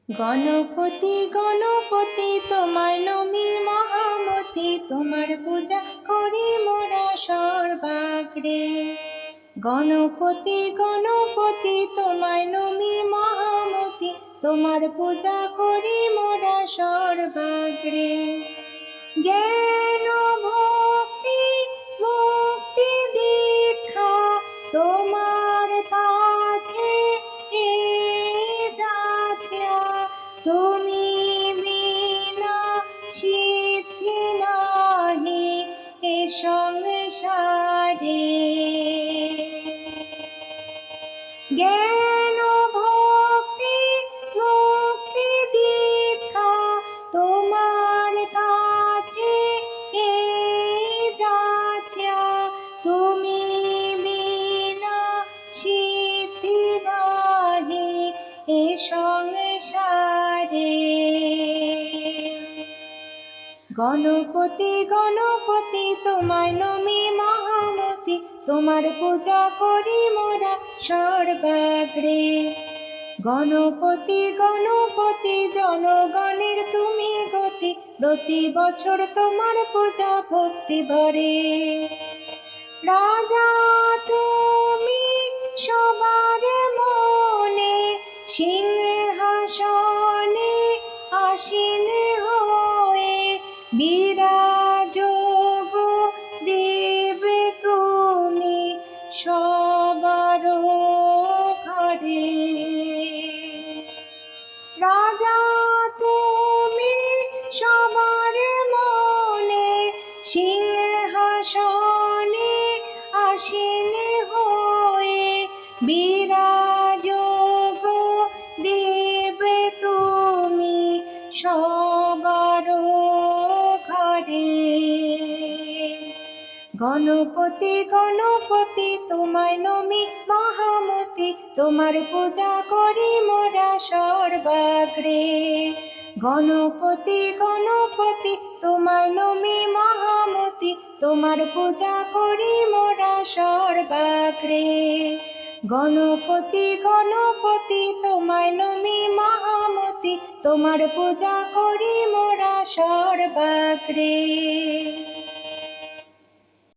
গণপতি গণপতি তোমায় নমি মহামতি, তোমার পূজা করি মোরা সর্বাগ্রে। গণপতি গণপতি তোমায় নমি মহামতি, তোমার পূজা করি মোরা সর্বাগ্রে। জ্ঞান ভক্তি মুক্তি দীক্ষা তোমার কাছে এ যাচ্ছা, তুমি বিনা সিদ্ধি নাহি এ সংসারে। জ্ঞান ভক্তি মুক্তি দীক্ষা তোমার কাছে এ যাচ্ছা, তুমি বিনা সিদ্ধি নাহি এ সংসারে। গণপতি গণপতি তোমায় নমি মহামতি, তোমার পূজা করি মোরা সর্বাগ্রে। গণপতি গণপতি জনগণের তুমি গতি, প্রতি বছর তোমার পূজা ভক্তি ভরে। রাজা তুমি সবার মনে, সিংহাসনে আসীন হয়ে বিরাজ গো দেব তুমি সবার ঘরে। রাজা তুমি সবার মনে, সিংহাসনে আসীন হয়ে বিরাজ গো দেব তুমি সবার ঘরে। গণপতি গণপতি তোমায় নমি মহামতি, তোমার পূজা করি মোরা সর্বাগ্রে। গণপতি গণপতি তোমায় নমি মহামতি, তোমার পূজা করি মোরা সর্বাগ্রে। গণপতি গণপতি তোমায় নমি মহামতি, তোমার পূজা করি মোরা সর্বাগ্রে।